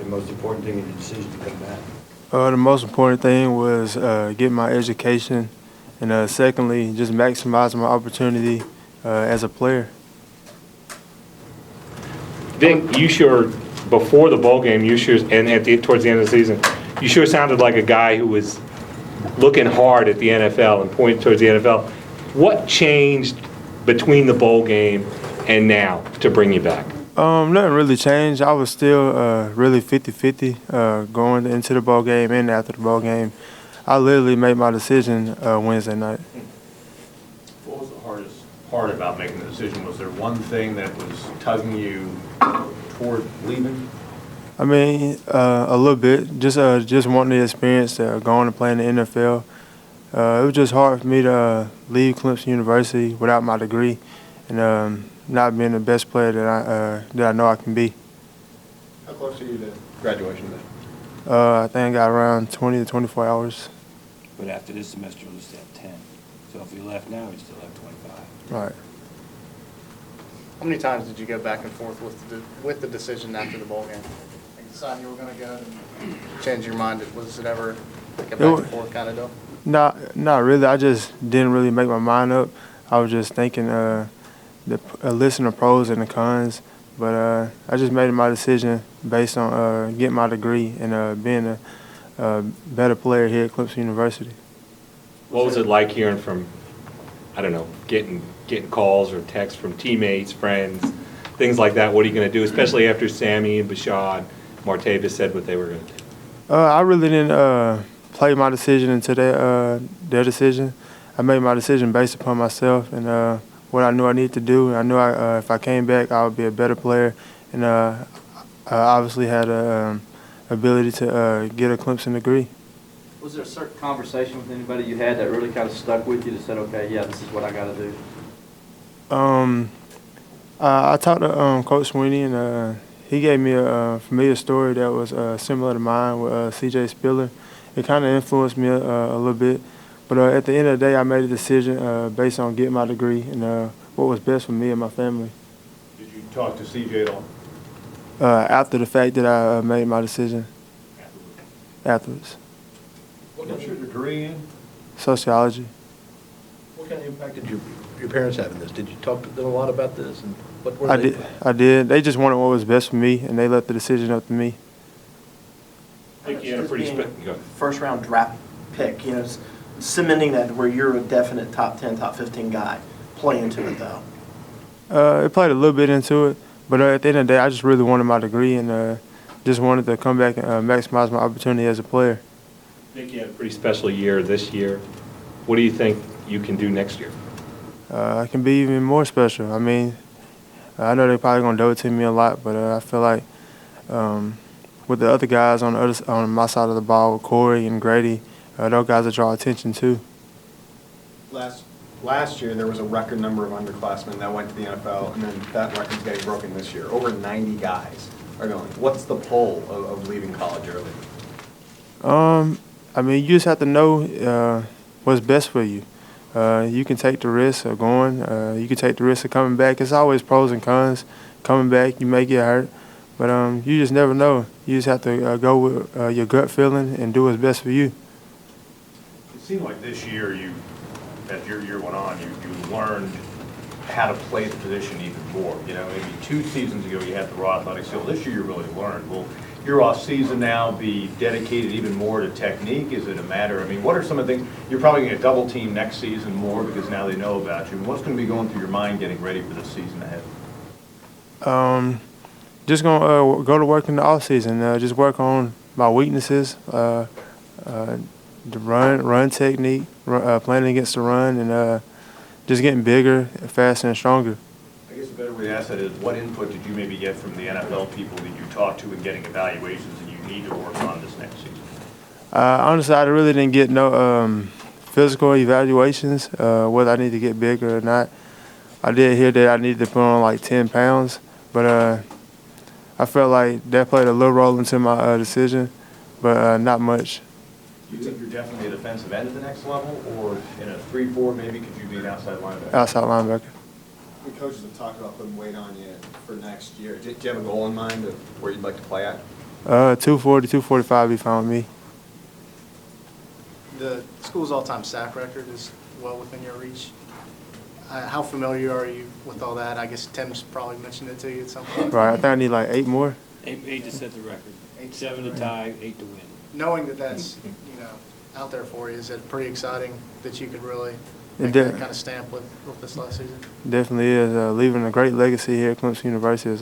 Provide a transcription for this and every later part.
most important thing in your decision to come back? The most important thing was getting my education, and secondly, just maximizing my opportunity as a player. Vic, you sure, before the bowl game, you sure, and towards the end of the season, you sure sounded like a guy who was looking hard at the NFL and pointing towards the NFL. What changed between the bowl game and now to bring you back? Nothing really changed. I was still really 50-50 going into the bowl game and after the bowl game. I literally made my decision Wednesday night. What was the hardest part about making the decision? Was there one thing that was tugging you toward leaving? I mean, a little bit. Just wanting the experience going and playing in the NFL. It was just hard for me to leave Clemson University without my degree and not being the best player that I know I can be. How close are you to graduation then? I think I got around 20 to 24 hours. But after this semester, you'll just have 10. So if you left now, you still have 25. Right. How many times did you go back and forth with the decision after the bowl game? Like you decided you were going to go and change your mind. Was it ever like a back and forth kind of deal? Not really. I just didn't really make my mind up. I was just thinking listen to pros and the cons. But I just made my decision based on getting my degree and being a better player here at Clemson University. What was it like hearing from, I don't know, getting calls or texts from teammates, friends, things like that? What are you going to do, especially after Sammy and Bashad, Martavis said what they were going to do? I really didn't play my decision into their decision. I made my decision based upon myself and what I knew I needed to do. I knew if I came back, I would be a better player, and I obviously had a ability to get a Clemson degree. Was there a certain conversation with anybody you had that really kind of stuck with you that said, okay, yeah, this is what I got to do? I talked to Coach Sweeney, and he gave me a familiar story that was similar to mine with C.J. Spiller. It kind of influenced me a little bit. But at the end of the day, I made a decision based on getting my degree and what was best for me and my family. Did you talk to CJ at all? After the fact that I made my decision. Afterwards. What's your degree in? Sociology. What kind of impact did your parents have in this? Did you talk to them a lot about this? And what were I they? did. I did. They just wanted what was best for me, and they left the decision up to me. I think you had a pretty first round draft pick, cementing that where you're a definite top 10, top 15 guy. Play into it, though. It played a little bit into it, but at the end of the day, I just really wanted my degree and just wanted to come back and maximize my opportunity as a player. I think you had a pretty special year this year. What do you think you can do next year? I can be even more special. I mean, I know they're probably going to double team me a lot, but I feel like with the other guys on my side of the ball, with Corey and Grady, those guys that draw attention too. Last year, there was a record number of underclassmen that went to the NFL, and then that record's getting broken this year. Over 90 guys are going. What's the pull of leaving college early? I mean, you just have to know what's best for you. You can take the risk of going. You can take the risk of coming back. It's always pros and cons. Coming back, you may get hurt, but you just never know. You just have to go with your gut feeling and do what's best for you. It seemed like this year, as your year went on, you learned how to play the position even more. Maybe 2 seasons ago you had the raw athletic skill. This year you really learned. Will your off season now be dedicated even more to technique? Is it a matter? What are some of the things you're probably going to double team next season more because now they know about you? What's going to be going through your mind getting ready for this season ahead? Just gonna go to work in the off season. Just work on my weaknesses. The run technique, playing against the run, and just getting bigger, faster, and stronger. I guess a better way to ask that is, what input did you maybe get from the NFL people that you talked to in getting evaluations that you need to work on this next season? Honestly, I really didn't get no physical evaluations, whether I need to get bigger or not. I did hear that I needed to put on like 10 pounds, but I felt like that played a little role into my decision, but not much. Do you think you're definitely a defensive end at the next level, or in a 3-4 maybe could you be an outside linebacker? Outside linebacker. The coaches have talked about putting weight on you for next year. Do you have a goal in mind of where you'd like to play at? 240, 245 be fine with me. The school's all-time sack record is well within your reach. How familiar are you with all that? I guess Tim's probably mentioned it to you at some point. Right, I think I need like 8 more. Eight to set the record. 8 to 7 to tie, 8 to win. Knowing that that's, out there for you, is it pretty exciting that you could really It make did. that kind of stamp with this last season? Definitely is. Leaving a great legacy here at Clemson University is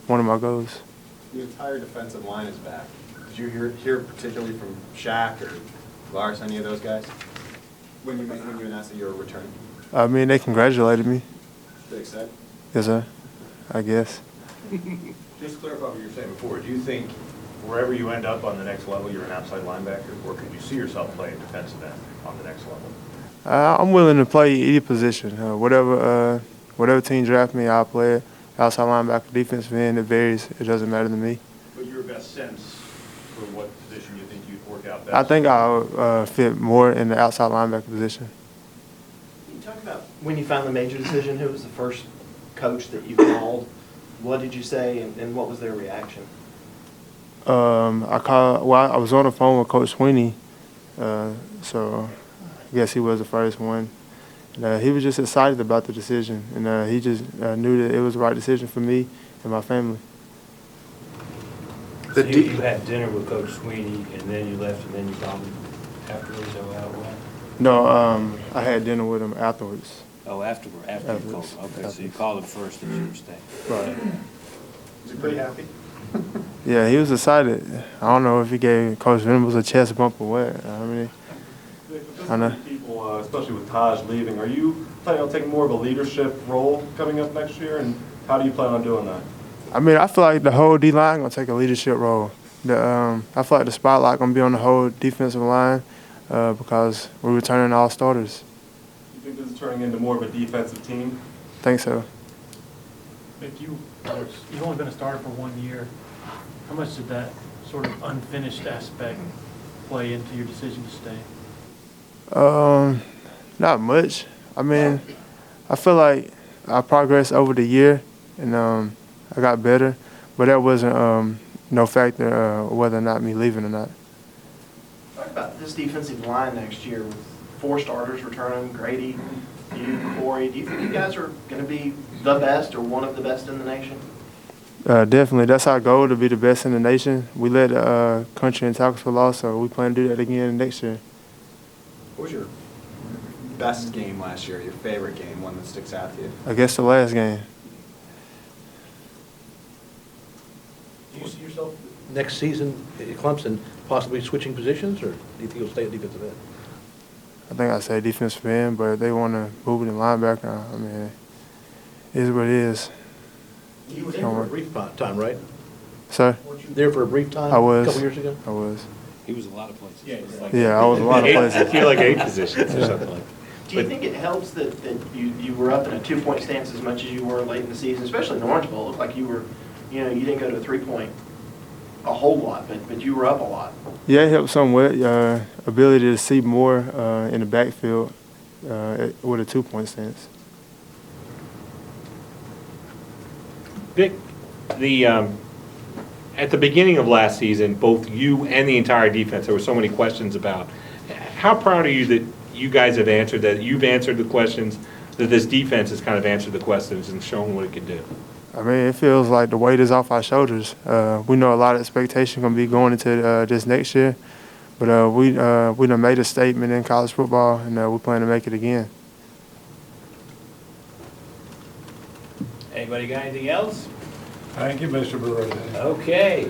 one of my goals. The entire defensive line is back. Did you hear particularly from Shaq or Lars, any of those guys, when you announced that you were returning? I mean, they congratulated me. They excited? Yes, sir. I guess. Just to clarify what you were saying before, do you think wherever you end up on the next level, you're an outside linebacker, or could you see yourself playing defensive end on the next level? I'm willing to play either position. Whatever team draft me, I'll play it. Outside linebacker, defensive end, it varies. It doesn't matter to me. But your best sense for what position you think you'd work out best? I think I'll fit more in the outside linebacker position. Can you talk about when you finally made your decision, who was the first coach that you called? What did you say, and what was their reaction? I was on the phone with Coach Sweeney, so I guess he was the first one. And, he was just excited about the decision, and he just knew that it was the right decision for me and my family. So you had dinner with Coach Sweeney, and then you left, and then you called him afterwards, or how it went? No, I had dinner with him afterwards. Oh, after you called Afterwards. him. Okay, so you called him first, and you were staying. Right. Is he pretty happy? Yeah, he was excited. I don't know if he gave Coach Venables a chest bump or what. I know. People, especially with Taj leaving, are you planning on taking more of a leadership role coming up next year, and how do you plan on doing that? I mean, I feel like the whole D-line gonna take a leadership role. I feel like the spotlight gonna be on the whole defensive line because we're returning all starters. You think this is turning into more of a defensive team? Think so. If you've only been a starter for 1 year, how much did that sort of unfinished aspect play into your decision to stay? Not much. I mean, I feel like I progressed over the year, and I got better, but that wasn't no factor whether or not me leaving or not. Talk about this defensive line next year with 4 starters returning, Grady, you, Corey. Do you think you guys are going to be the best or one of the best in the nation? Definitely. That's our goal, to be the best in the nation. We led the country in tackles for loss, so we plan to do that again next year. What was your best game last year, your favorite game, one that sticks out to you? I guess the last game. Do you see yourself next season at Clemson possibly switching positions, or do you think you'll stay at defensive end? I think I say defensive end, but if they want to move it in linebacker, I mean, it is what it is. You were there for a brief time, right? Sir? Weren't you there for a brief time I was. a couple years ago? I was. He was a lot of places. Yeah, I was a lot of I places. feel like 8 positions or something like that. Do you think it helps that you were up in a 2-point stance as much as you were late in the season, especially in the Orange Bowl? It looked like you were, you didn't go to a 3-point a whole lot, but you were up a lot. Yeah, it helped somewhat. Ability to see more in the backfield with a 2-point stance. Vic, at the beginning of last season, both you and the entire defense, there were so many questions about. How proud are you that you guys have answered that? You've answered the questions, that this defense has kind of answered the questions and shown what it can do. I mean, it feels like the weight is off our shoulders. We know a lot of expectation going to be going into this next year, but we done made a statement in college football, and we plan to make it again. Anybody got anything else? Thank you, Mr. Brewer. Okay.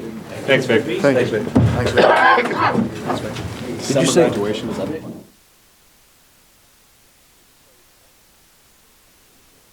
Thanks, Vic. Thanks, Vic. Thanks, Vic. Did you say Graduation is up.